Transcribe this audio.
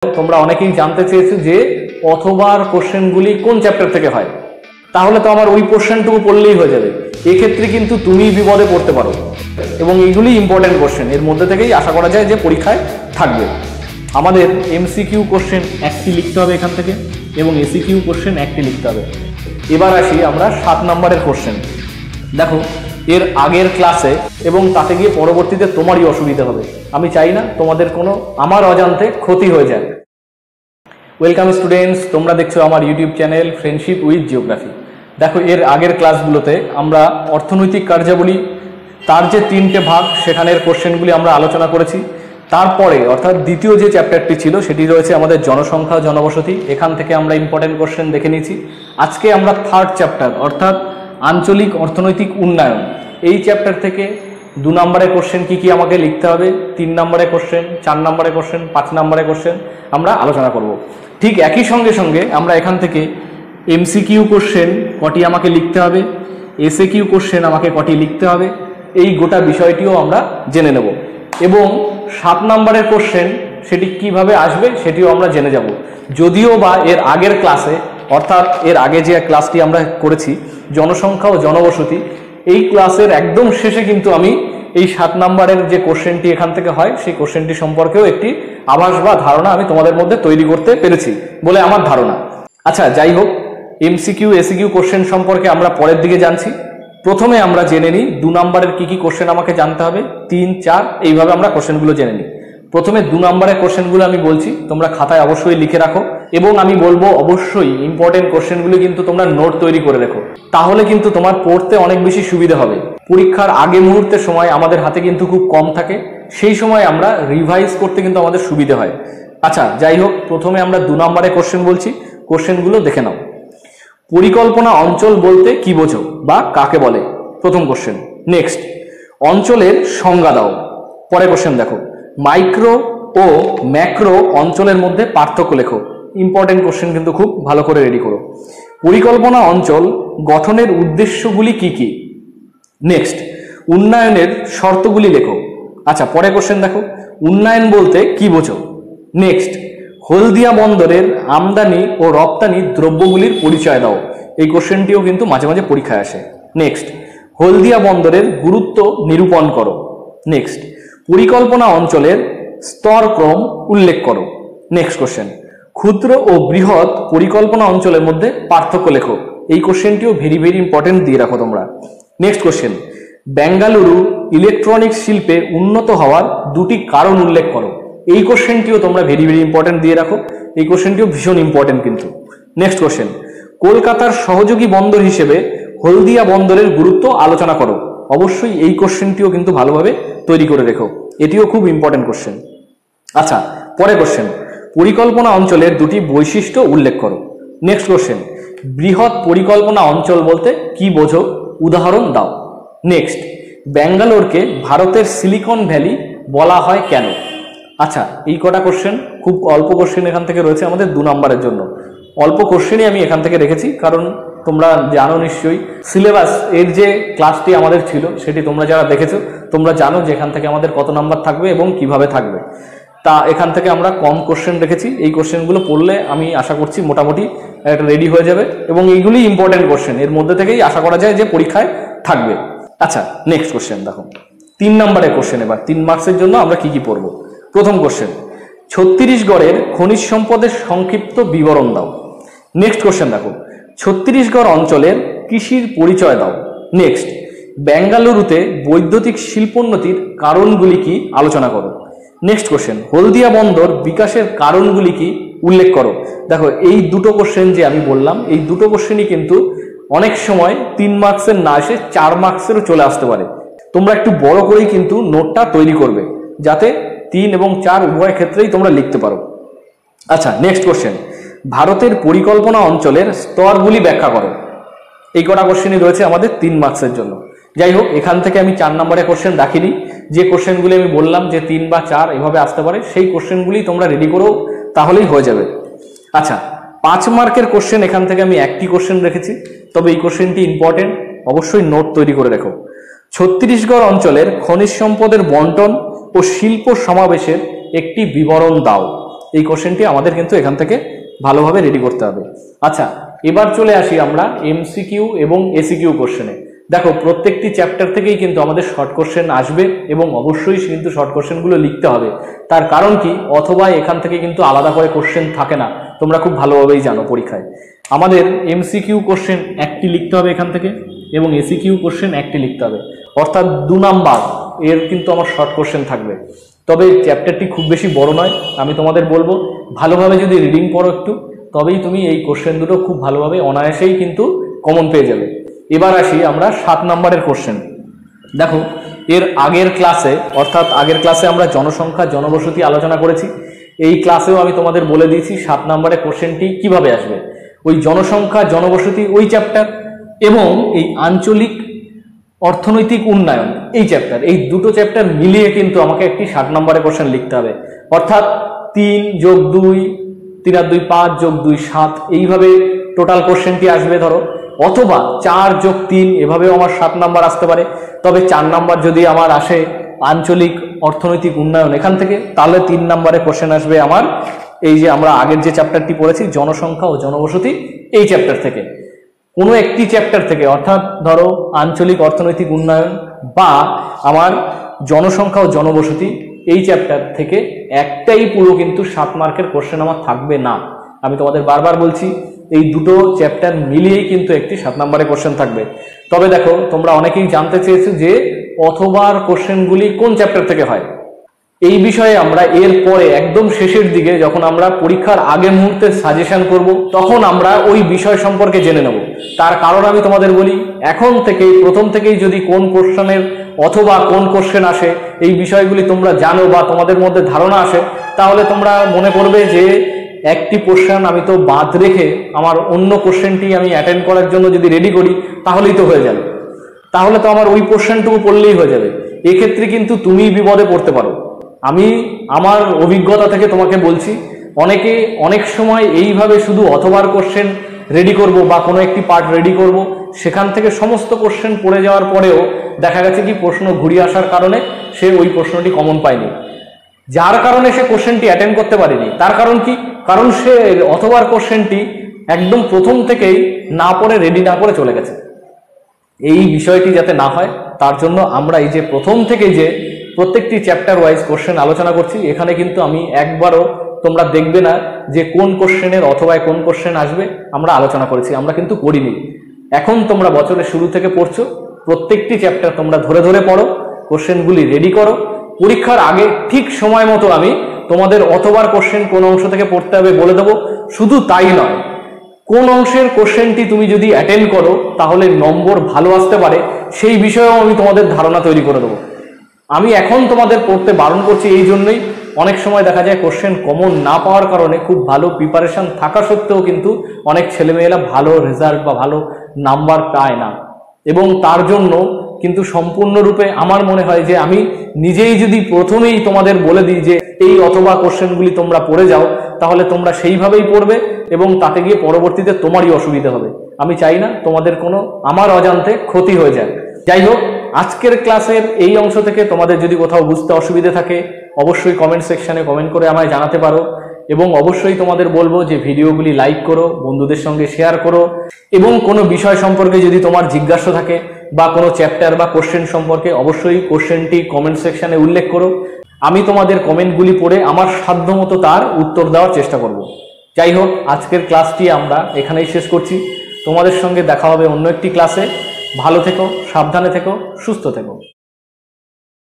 তোমরা অনেকেই জানতে চেয়েছো যে অথবার কোশ্চেনগুলি কোন চ্যাপ্টার থেকে হয়, তাহলে তো আমার ওই কোশ্চেনটুকু পড়লেই হয়ে যাবে। এক্ষেত্রে কিন্তু তুমি বিপদে পড়তে পারো, এবং এইগুলি ইম্পর্টেন্ট কোশ্চেন, এর মধ্যে থেকেই আশা করা যায় যে পরীক্ষায় থাকবে। আমাদের এমসিকিউ কোশ্চেন একটি লিখতে হবে এখান থেকে, এবং এসিকিউ কোশ্চেন একটি লিখতে হবে। এবার আসি আমরা 7 নম্বরের কোশ্চেন। দেখো, এর আগের ক্লাসে এবং তাতে গিয়ে পরবর্তীতে তোমারই অসুবিধা হবে। আমি চাই না তোমাদের কোনো আমার অজান্তে ক্ষতি হয়ে যায়। ওয়েলকাম স্টুডেন্টস, তোমরা দেখছো আমার YouTube channel friendship with geography. দেখো, এর আগের ক্লাসগুলোতে আমরা অর্থনৈতিক কার্যাবলী তার যে 3টে ভাগ সেখানের কোশ্চেনগুলি আমরা আলোচনা করেছি। তারপরে অর্থাৎ দ্বিতীয় যে চ্যাপ্টারটি ছিল সেটি রয়েছে আমাদের জনসংখ্যা জনবসতি, এখান থেকে আমরা ইম্পর্টেন্ট কোশ্চেন দেখে নিয়েছি। আজকে আমরা 3rd চ্যাপ্টার অর্থাৎ আঞ্চলিক অর্থনৈতিক উন্নয়ন, এই চ্যাপ্টার থেকে 2 নম্বরের কোশ্চেন কি কি আমাকে লিখতে হবে, 3 নম্বরের কোশ্চেন, 4 নম্বরের কোশ্চেন, 5 নম্বরের কোশ্চেন আমরা আলোচনা করব। ঠিক একই সঙ্গে সঙ্গে আমরা এখান থেকে এমসিকিউ কোশ্চেন কটি আমাকে লিখতে হবে, এসএকিউ কোশ্চেন আমাকে কটি লিখতে হবে, এই গোটা বিষয়টিও আমরা জেনে নেব। এবং 7 নম্বরের কোশ্চেন সেটি কিভাবে আসবে সেটিও আমরা জেনে যাব। যদিও বা এর আগের ক্লাসে অর্থাৎ এর আগে যে ক্লাসটি আমরা করেছি জনসংখ্যা ও জনবসতি, এই ক্লাসের একদম শেষে কিন্তু আমি এই 7 নম্বরের যে কোশ্চেনটি এখান থেকে হয় সেই কোশ্চেনটি সম্পর্কেও একটি আভাস বা ধারণা আমি তোমাদের মধ্যে তৈরি করতে পেরেছি বলে আমার ধারণা। আচ্ছা, যাই হোক, এমসিকিউ এসিকিউ কোশ্চেন সম্পর্কে আমরা পরের দিকে জানছি। প্রথমে আমরা জেনে নিই 2 নম্বরের কি কি কোশ্চেন আমাকে জানতে হবে, 3, 4 এইভাবে আমরা কোশ্চেনগুলো জেনে নিই। প্রথমে 2 নম্বরের কোশ্চেনগুলো আমি বলছি, তোমরা খাতায় অবশ্যই লিখে রাখো, এবং আমি বলবো অবশ্যই ইম্পর্টেন্ট কোশ্চেনগুলো কিন্তু তোমরা নোট তৈরি করে রেখো, তাহলে কিন্তু তোমার পড়তে অনেক বেশি সুবিধা হবে। পরীক্ষার আগে মুহূর্তের সময় আমাদের হাতে কিন্তু খুব কম থাকে, সেই সময় আমরা রিভাইজ করতে কিন্তু আমাদের সুবিধা হয়। আচ্ছা, যাই হোক, প্রথমে আমরা 2 নম্বরের কোশ্চেন বলছি, কোশ্চেনগুলো দেখে নাও। পরিকল্পনা অঞ্চল বলতে কি বোঝো বা কাকে বলে, প্রথম কোশ্চেন। নেক্সট, অঞ্চলের সংজ্ঞা দাও। পরে কোশ্চেন দেখো, মাইক্রো ও ম্যাক্রো অঞ্চলের মধ্যে পার্থক্য লেখো। ইম্পর্টেন্ট কোশ্চেন কিন্তু খুব ভালো করে রেডি করো। পরিকল্পনা অঞ্চল গঠনের উদ্দেশ্যগুলি কি কি। নেক্সট, উন্নয়নের শর্তগুলি লেখো। আচ্ছা, পরে কোশ্চেন দেখো, উন্নয়ন বলতে কি বোঝো। নেক্সট, হলদিয়া বন্দরের আমদানি ও রপ্তানি দ্রব্যগুলির পরিচয় দাও। এই কোশ্চেনটিও কিন্তু মাঝে মাঝে পরীক্ষায় আসে। নেক্সট, হলদিয়া বন্দরের গুরুত্ব নিরূপণ করো। নেক্সট, পরিকল্পনা অঞ্চলের স্তরক্রম উল্লেখ করো। নেক্সট কোশ্চেন, ক্ষুদ্র ও বৃহৎ পরিকল্পনা অঞ্চলের মধ্যে পার্থক্য লেখো। এই কোশ্চেনটিও ভেরি ভেরি ইম্পর্টেন্ট দিয়ে রাখো তোমরা। নেক্সট কোশ্চেন, বেঙ্গালুরু ইলেকট্রনিক্স শিল্পে উন্নত হওয়ার 2টি কারণ উল্লেখ করো। এই কোশ্চেনটিও তোমরা ভেরি ভেরি ইম্পর্টেন্ট দিয়ে রাখো, এই কোশ্চেনটিও ভীষণ ইম্পর্টেন্ট কিন্তু। নেক্সট কোশ্চেন, কলকাতার সহযোগী বন্দর হিসেবে হলদিয়া বন্দরের গুরুত্ব আলোচনা করো। অবশ্যই এই কোশ্চেনটিও কিন্তু ভালোভাবে তৈরি করে রেখো, এটিও খুব ইম্পর্টেন্ট কোশ্চেন। আচ্ছা, পরে কোশ্চেন, পরিকল্পনা অঞ্চলের 2টি বৈশিষ্ট্য উল্লেখ করো। নেক্সট কোশ্চেন, বৃহৎ পরিকল্পনা অঞ্চল বলতে কি বোঝো, উদাহরণ দাও। নেক্সট, ব্যাঙ্গালোরকে ভারতের সিলিকন ভ্যালি বলা হয় কেন। আচ্ছা, এই কটা কোশ্চেন, খুব অল্প কোশ্চেন এখান থেকে রয়েছে আমাদের 2 নম্বরের জন্য। অল্প কোশ্চেনই আমি এখান থেকে রেখেছি, কারণ তোমরা জানো নিশ্চয়ই সিলেবাস এর যে ক্লাসটি আমাদের ছিল সেটি তোমরা যারা দেখেছো তোমরা জানো যে এখান থেকে আমাদের কত নাম্বার থাকবে এবং কিভাবে থাকবে। তা এখান থেকে আমরা কম কোশ্চেন রেখেছি, এই কোশ্চেনগুলো পড়লে আমি আশা করছি মোটামুটি একটা রেডি হয়ে যাবে, এবং এইগুলি ইম্পর্টেন্ট কোশ্চেন, এর মধ্যে থেকেই আশা করা যায় যে পরীক্ষায় থাকবে। আচ্ছা, নেক্সট কোশ্চেন দেখো, 3 নম্বরের কোশ্চেন। এবার 3 মার্কসের জন্য আমরা কি কি পড়বো। প্রথম কোশ্চেন, ছত্তিশগড়ের খনিজ সম্পদের সংক্ষিপ্ত বিবরণ দাও। নেক্সট কোশ্চেন দেখো, ছত্তিশগড় অঞ্চলের কৃষির পরিচয় দাও। নেক্সট, বেঙ্গালুরুতে বৈদ্যুতিক শিল্পোন্নতির কারণগুলি কি আলোচনা করো। নেক্সট কোশ্চেন, হলদিয়া বন্দর বিকাশের কারণগুলি কি উল্লেখ করো। দেখো, এই 2টো কোশ্চেন যে আমি বললাম, এই 2টো কোশ্চেনই কিন্তু অনেক সময় 3 মার্কসের না এসে 4 মার্কসেরও চলে আসতে পারে। তোমরা একটু বড় করেই কিন্তু নোটটা তৈরি করবে, যাতে 3 এবং 4 উভয় ক্ষেত্রেই তোমরা লিখতে পারো। আচ্ছা, নেক্সট কোশ্চেন, ভারতের পরিকল্পনা অঞ্চলের স্তরগুলি ব্যাখ্যা করো। এই কটা কোশ্চেনই রয়েছে আমাদের 3 মার্কসের জন্য। যাই হোক, এখান থেকে আমি 4 নম্বরের কোশ্চেন রাখিনি, যে কোশ্চেনগুলি আমি বললাম যে 3 বা 4 এভাবে আসতে পারে সেই কোশ্চেনগুলি তোমরা রেডি করো, তাহলেই হয়ে যাবে। আচ্ছা, 5 মার্কের কোশ্চেন এখান থেকে আমি একটি কোশ্চেন রেখেছি, তবে এই কোশ্চেনটি ইম্পর্টেন্ট, অবশ্যই নোট তৈরি করে রেখো। ছত্তিশগড় অঞ্চলের খনিজ সম্পদের বন্টন ও শিল্প সমাবেশের একটি বিবরণ দাও। এই কোশ্চেনটি আমাদের কিন্তু এখান থেকে ভালোভাবে রেডি করতে হবে। আচ্ছা, এবার চলে আসি আমরা এমসিকিউ এবং এসিকিউ কোশ্চেনে। দেখো, প্রত্যেকটি চ্যাপ্টার থেকেই কিন্তু আমাদের শর্ট কোশ্চেন আসবে এবং অবশ্যই কিন্তু শর্ট কোশ্চেনগুলো লিখতে হবে। তার কারণ কি, অথবা এখান থেকে কিন্তু আলাদা করে কোশ্চেন থাকে না, তোমরা খুব ভালোভাবেই জানো। পরীক্ষায় আমাদের এমসিকিউ কোশ্চেন একটি লিখতে হবে এখান থেকে এবং এসিকিউ কোশ্চেন একটি লিখতে হবে, অর্থাৎ 2 নাম্বার এর কিন্তু আমার শর্ট কোশ্চেন থাকবে। তবে চ্যাপ্টারটি খুব বেশি বড় নয়, আমি তোমাদের বলবো ভালোভাবে যদি রিডিং করো একটু, তবেই তুমি এই কোশ্চেন দুটো খুব ভালোভাবে অনায়াসেই কিন্তু কমন পেয়ে যাবে। এবার আসি আমরা 7 নাম্বারের কোশ্চেন। দেখো, এর আগের ক্লাসে অর্থাৎ আগের ক্লাসে আমরা জনসংখ্যা জনবসতি আলোচনা করেছি। এই ক্লাসেও আমি তোমাদের বলে দিয়েছি 7 নাম্বারের কোশ্চেনটি কিভাবে আসবে। ওই জনসংখ্যা জনবসতি ওই চ্যাপ্টার এবং এই আঞ্চলিক অর্থনৈতিক উন্নয়ন এই চ্যাপ্টার, এই দুটো চ্যাপ্টার মিলিয়ে কিন্তু আমাকে একটি 7 নম্বরের কোশ্চেন লিখতে হবে। অর্থাৎ 3 + 2 3 আর 2 5 + 2 7 এইভাবে টোটাল কোশ্চেনটি আসবে ধরো, অথবা 4 + 3 এভাবেও আমার 7 নাম্বার আসতে পারে। তবে 4 নাম্বার যদি আমার আসে আঞ্চলিক অর্থনৈতিক উন্নয়ন এখান থেকে, তাহলে 3 নম্বরের কোশ্চেন আসবে আমার এই যে আমরা আগের যে চ্যাপ্টারটি পড়েছি জনসংখ্যা ও জনবসতি এই চ্যাপ্টার থেকে। কোনো একটি চ্যাপ্টার থেকে, অর্থাৎ ধরো আঞ্চলিক অর্থনৈতিক উন্নয়ন বা আমার জনসংখ্যা ও জনবসতি এই চ্যাপ্টার থেকে একটাই পুরো কিন্তু 7 মার্কের কোশ্চেন আমার থাকবে না। আমি তোমাদের বারবার বলছি, এই দুটো চ্যাপ্টার মিলিয়েই কিন্তু একটি 7 নম্বরের কোশ্চেন থাকবে। তবে দেখো, তোমরা অনেকেই জানতে চেয়েছো যে অথবার কোশ্চেনগুলি কোন চ্যাপ্টার থেকে হয়। এই বিষয়ে আমরা এর পরে একদম শেষের দিকে যখন আমরা পরীক্ষার আগের মুহূর্তে সাজেশন করব, তখন আমরা ওই বিষয় সম্পর্কে জেনে নেব। তার কারণ আমি তোমাদের বলি, এখন থেকেই প্রথম থেকেই যদি কোন কোশ্চেনের অথবা কোন কোশ্চেন আসে এই বিষয়গুলি তোমরা জানো বা তোমাদের মধ্যে ধারণা আসে, তাহলে তোমরা মনে করবে যে একটি কোশ্চেন আমি তো বাদ রেখে আমার অন্য কোশ্চেনটি আমি অ্যাটেন্ড করার জন্য যদি রেডি করি তাহলেই তো হয়ে যাবে, তাহলে তো আমার ওই কোশ্চেনটুকু পড়লেই হয়ে যাবে। এক্ষেত্রে কিন্তু তুমি বিপদে পড়তে পারো। আমি আমার অভিজ্ঞতা থেকে তোমাকে বলছি, অনেকে অনেক সময় এইভাবে শুধু অথবার কোশ্চেন রেডি করব বা কোনো একটি পার্ট রেডি করব, সেখান থেকে সমস্ত কোশ্চেন পড়ে যাওয়ার পরেও দেখা গেছে কি প্রশ্ন ঘুরিয়ে আসার কারণে সে ওই প্রশ্নটি কমন পায়নি, যার কারণে সে কোশ্চেনটি অ্যাটেন্ড করতে পারেনি। তার কারণ কি, কারণ সে অথবার কোশ্চেনটি একদম প্রথম থেকেই না পড়ে রেডি না করে চলে গেছে। এই বিষয়টি যাতে না হয় তার জন্য আমরা এই যে প্রথম থেকে যে প্রত্যেকটি চ্যাপ্টার ওয়াইজ কোশ্চেন আলোচনা করছি, এখানে কিন্তু আমি একবারও তোমরা দেখবে না যে কোন কোশ্চেনের অথবা কোন কোশ্চেন আসবে আমরা আলোচনা করেছি, আমরা কিন্তু করিনি। এখন তোমরা বছরের শুরু থেকে পড়ছো, প্রত্যেকটি চ্যাপ্টার তোমরা ধরে ধরে পড়ো, কোশ্চেনগুলি রেডি করো। পরীক্ষার আগে ঠিক সময় মতো আমি তোমাদের অথবার কোশ্চেন কোন অংশ থেকে পড়তে হবে বলে দেবো। শুধু তাই নয়, কোন অংশের কোশ্চেনটি তুমি যদি অ্যাটেন্ড করো তাহলে নম্বর ভালো আসতে পারে, সেই বিষয়েও আমি তোমাদের ধারণা তৈরি করে দেবো। আমি এখন তোমাদের পড়তে বারণ করছি এই জন্যই, অনেক সময় দেখা যায় কোশ্চেন কমন না পাওয়ার কারণে খুব ভালো প্রিপারেশন থাকা সত্ত্বেও কিন্তু অনেক ছেলেমেয়েরা ভালো রেজাল্ট বা ভালো নাম্বার পায় না, এবং তার জন্য কিন্তু সম্পূর্ণরূপে আমার মনে হয় যে আমি নিজেই যদি প্রথমেই তোমাদের বলে দিই যে এই অথবা কোশ্চেনগুলি তোমরা পড়ে যাও, তাহলে তোমরা সেইভাবেই পড়বে এবং তাতে গিয়ে পরবর্তীতে তোমারই অসুবিধা হবে। আমি চাই না তোমাদের কোনো আমার অজান্তে ক্ষতি হয়ে যায়। যাই হোক, আজকের ক্লাসের এই অংশ থেকে তোমাদের যদি কোথাও বুঝতে অসুবিধা থাকে অবশ্যই কমেন্ট সেকশনে কমেন্ট করে আমায় জানাতে পারো, এবং অবশ্যই তোমাদের বলবো যে ভিডিওগুলি লাইক করো, বন্ধুদের সঙ্গে শেয়ার করো, এবং কোনো বিষয় সম্পর্কে যদি তোমার জিজ্ঞাসা থাকে বা কোনো চ্যাপ্টার বা কোশ্চেন সম্পর্কে অবশ্যই কোশ্চেনটি কমেন্ট সেকশনে উল্লেখ করো। আমি তোমাদের কমেন্টগুলি পড়ে আমার সাধ্যমতো তার উত্তর দেওয়ার চেষ্টা করব। যাই হোক, আজকের ক্লাসটি আমরা এখানেই শেষ করছি। তোমাদের সঙ্গে দেখা হবে অন্য একটি ক্লাসে। ভালো থেকো, সাবধানে থেকো, সুস্থ থেকো।